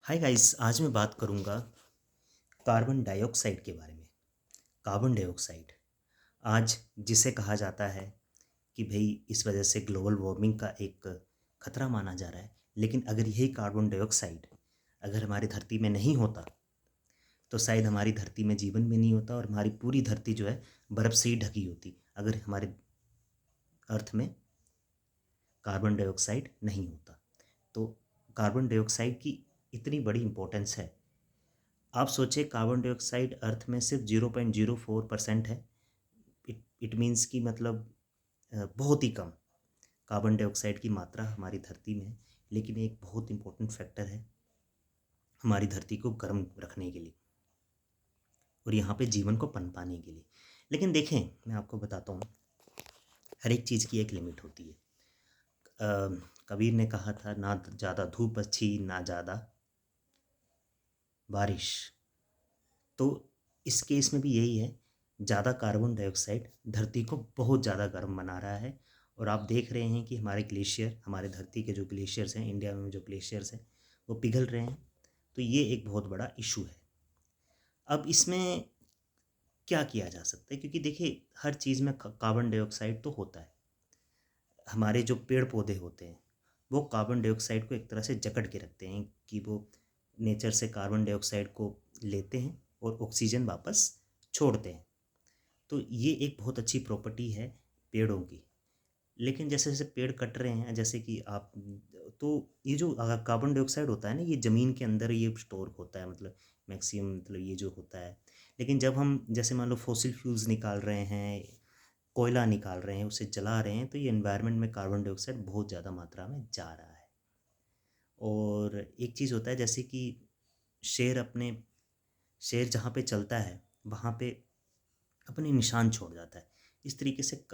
Hi guys, आज मैं बात करूंगा कार्बन डाइऑक्साइड के बारे में। कार्बन डाइऑक्साइड आज जिसे कहा जाता है कि भाई इस वजह से ग्लोबल वार्मिंग का एक खतरा माना जा रहा है। लेकिन अगर यही कार्बन डाइऑक्साइड अगर हमारी धरती में नहीं होता तो शायद हमारी धरती में जीवन भी नहीं होता और हमारी पूरी धरती जो है बर्फ़ से ही ढकी होती अगर हमारे अर्थ में कार्बन डाइऑक्साइड नहीं होता। तो कार्बन डाइऑक्साइड की इतनी बड़ी इम्पोर्टेंस है। आप सोचें, कार्बन डाइऑक्साइड अर्थ में सिर्फ 0.04% है। इट मीन्स कि मतलब बहुत ही कम कार्बन डाइऑक्साइड की मात्रा हमारी धरती में है। लेकिन एक बहुत इंपॉर्टेंट फैक्टर है हमारी धरती को गर्म रखने के लिए और यहाँ पे जीवन को पनपाने के लिए। लेकिन देखें, मैं आपको बताता हूँ, हर एक चीज़ की एक लिमिट होती है। कबीर ने कहा था, ना ज़्यादा धूप अच्छी ना ज़्यादा बारिश। तो इस केस में भी यही है, ज़्यादा कार्बन डाइऑक्साइड धरती को बहुत ज़्यादा गर्म बना रहा है। और आप देख रहे हैं कि हमारे ग्लेशियर, हमारे धरती के जो ग्लेशियर्स हैं, इंडिया में जो ग्लेशियर्स हैं वो पिघल रहे हैं। तो ये एक बहुत बड़ा इशू है। अब इसमें क्या किया जा सकता है, क्योंकि देखिए हर चीज़ में कार्बन डाइऑक्साइड तो होता है। हमारे जो पेड़ पौधे होते हैं वो कार्बन डाइऑक्साइड को एक तरह से जकड़ के रखते हैं कि वो नेचर से कार्बन डाइऑक्साइड को लेते हैं और ऑक्सीजन वापस छोड़ते हैं। तो ये एक बहुत अच्छी प्रॉपर्टी है पेड़ों की। लेकिन जैसे जैसे पेड़ कट रहे हैं, जैसे कि आप, तो ये जो कार्बन डाइऑक्साइड होता है ना, ये ज़मीन के अंदर ये स्टोर होता है, मतलब मैक्सिमम, मतलब ये जो होता है। लेकिन जब हम जैसे मान लो फॉसिल फ्यूल्स निकाल रहे हैं, कोयला निकाल रहे हैं, उसे जला रहे हैं, तो ये एनवायरनमेंट में कार्बन डाइऑक्साइड बहुत ज़्यादा मात्रा में जा रहा है। और एक चीज़ होता है जैसे कि शेर अपने शेर जहाँ पे चलता है वहाँ पे अपने निशान छोड़ जाता है। इस तरीके से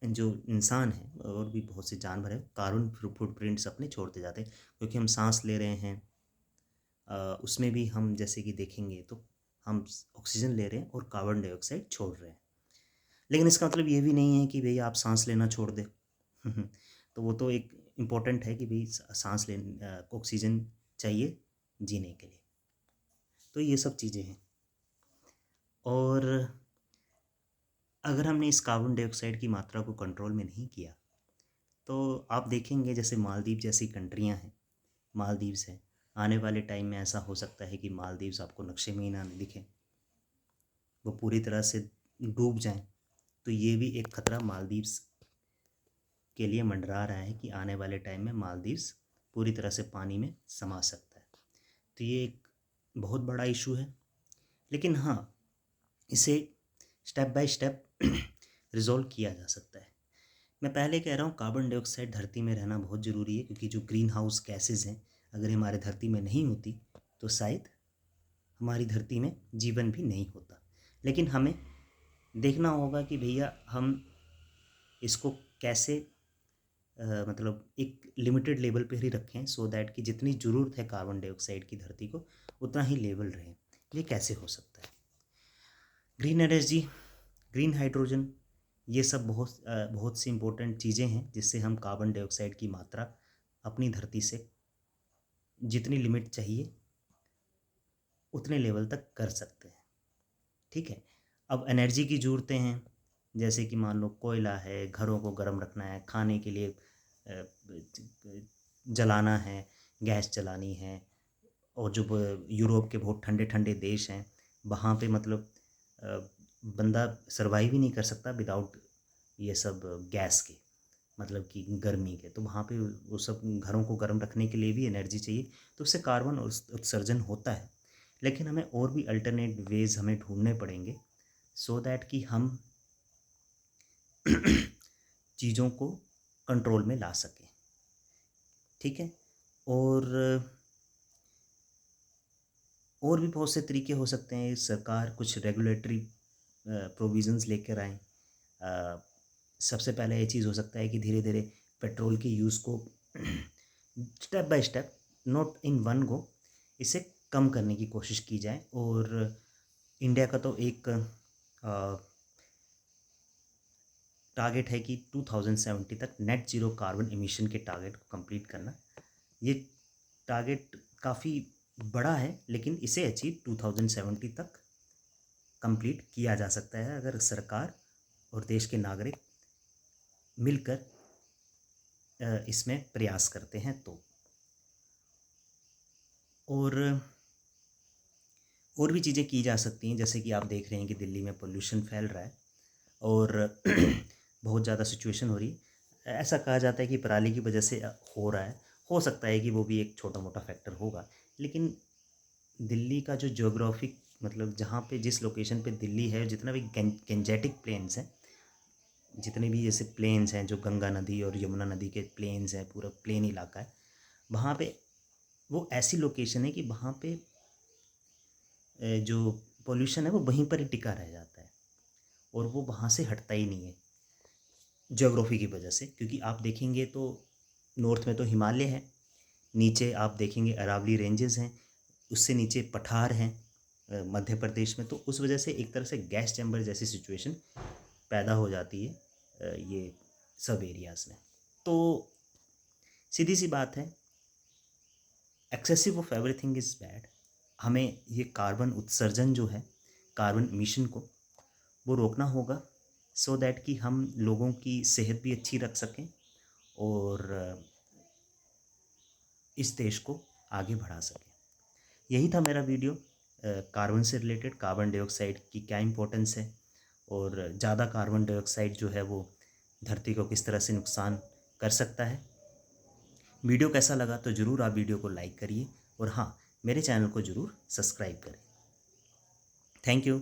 जो इंसान है और भी बहुत से जानवर हैं कार्बन फुटप्रिंट्स अपने छोड़ते जाते हैं, क्योंकि हम सांस ले रहे हैं। उसमें भी हम जैसे कि देखेंगे तो हम ऑक्सीजन ले रहे हैं और कार्बन डाइऑक्साइड छोड़ रहे हैं। लेकिन इसका मतलब ये भी नहीं है कि भई आप सांस लेना छोड़ दें। तो वो तो एक इम्पोर्टेंट है कि भई सांस ऑक्सीजन चाहिए जीने के लिए। तो ये सब चीज़ें हैं। और अगर हमने इस कार्बन डाइऑक्साइड की मात्रा को कंट्रोल में नहीं किया तो आप देखेंगे जैसे मालदीव जैसी कंट्रियां हैं, मालदीव्स हैं, आने वाले टाइम में ऐसा हो सकता है कि मालदीव्स आपको नक्शे में ही ना दिखें, वो पूरी तरह से डूब जाएं। तो ये भी एक खतरा मालदीव्स के लिए मंडरा रहा है कि आने वाले टाइम में मालदीव्स पूरी तरह से पानी में समा सकता है। तो ये एक बहुत बड़ा इशू है। लेकिन हाँ, इसे स्टेप बाय स्टेप रिजॉल्व किया जा सकता है। मैं पहले कह रहा हूँ कार्बन डाइऑक्साइड धरती में रहना बहुत ज़रूरी है, क्योंकि जो ग्रीन हाउस गैसेज़ हैं अगर ये हमारे धरती में नहीं होती तो शायद हमारी धरती में जीवन भी नहीं होता। लेकिन हमें देखना होगा कि भैया हम इसको कैसे मतलब एक लिमिटेड लेवल पे ही रखें, सो दैट कि जितनी ज़रूरत है कार्बन डाइऑक्साइड की धरती को उतना ही लेवल रहे। ये कैसे हो सकता है? ग्रीन एनर्जी, ग्रीन हाइड्रोजन, ये सब बहुत सी इम्पोर्टेंट चीज़ें हैं जिससे हम कार्बन डाइऑक्साइड की मात्रा अपनी धरती से जितनी लिमिट चाहिए उतने लेवल तक कर सकते हैं। ठीक है। अब एनर्जी की ज़रूरतें हैं, जैसे कि मान लो कोयला है, घरों को गर्म रखना है, खाने के लिए जलाना है, गैस जलानी है। और जो यूरोप के बहुत ठंडे ठंडे देश हैं वहाँ पे मतलब अ, बंदा सर्वाइव ही नहीं कर सकता विदाउट ये सब गैस के, मतलब कि गर्मी के। तो वहाँ पे वो सब घरों को गर्म रखने के लिए भी एनर्जी चाहिए। तो उससे कार्बन उत्सर्जन होता है। लेकिन हमें और भी अल्टरनेट वेज हमें ढूंढने पड़ेंगे, सो दैट कि हम चीज़ों को कंट्रोल में ला सकें। ठीक है। और और भी बहुत से तरीके हो सकते हैं। सरकार कुछ रेगुलेटरी प्रोविज़न्स लेकर आए। सबसे पहले ये चीज़ हो सकता है कि धीरे धीरे पेट्रोल के यूज़ को step by step, not in one go, इसे कम करने की कोशिश की जाए। और इंडिया का तो एक टारगेट है कि 2070 तक नेट ज़ीरो कार्बन एमिशन के टारगेट को कंप्लीट करना। ये टारगेट काफ़ी बड़ा है, लेकिन इसे अचीव 2070 तक कंप्लीट किया जा सकता है अगर सरकार और देश के नागरिक मिलकर इसमें प्रयास करते हैं तो। और भी चीज़ें की जा सकती हैं, जैसे कि आप देख रहे हैं कि दिल्ली में पोल्यूशन फैल रहा है और बहुत ज़्यादा सिचुएशन हो रही है। ऐसा कहा जाता है कि पराली की वजह से हो रहा है। हो सकता है कि वो भी एक छोटा मोटा फैक्टर होगा, लेकिन दिल्ली का जो ज्योग्राफिक मतलब जहाँ पे जिस लोकेशन पे दिल्ली है, जितना भी गेंजेटिक प्लेन्स हैं, जितने भी जैसे प्लेन्स हैं जो गंगा नदी और यमुना नदी के प्लेन्स हैं, पूरा प्लेन इलाका है, वहाँ पे वो ऐसी लोकेशन है कि वहाँ पे जो पोल्यूशन है वो वहीं पर ही टिका रह जाता है और वो वहाँ से हटता ही नहीं है ज्योग्राफी की वजह से। क्योंकि आप देखेंगे तो नॉर्थ में तो हिमालय है, नीचे आप देखेंगे अरावली रेंजेस हैं, उससे नीचे पठार हैं मध्य प्रदेश में। तो उस वजह से एक तरह से गैस चैम्बर जैसी सिचुएशन पैदा हो जाती है ये सब एरियाज़ में। तो सीधी सी बात है, excessive of everything is bad. हमें ये कार्बन उत्सर्जन जो है, कार्बन इमिशन को वो रोकना होगा, सो दैट कि हम लोगों की सेहत भी अच्छी रख सकें और इस देश को आगे बढ़ा सकें। यही था मेरा वीडियो कार्बन से रिलेटेड, कार्बन डाइऑक्साइड की क्या इम्पोर्टेंस है और ज़्यादा कार्बन डाइऑक्साइड जो है वो धरती को किस तरह से नुकसान कर सकता है। वीडियो कैसा लगा तो ज़रूर आप वीडियो को लाइक करिए और हाँ, मेरे चैनल को ज़रूर सब्सक्राइब करें। Thank you.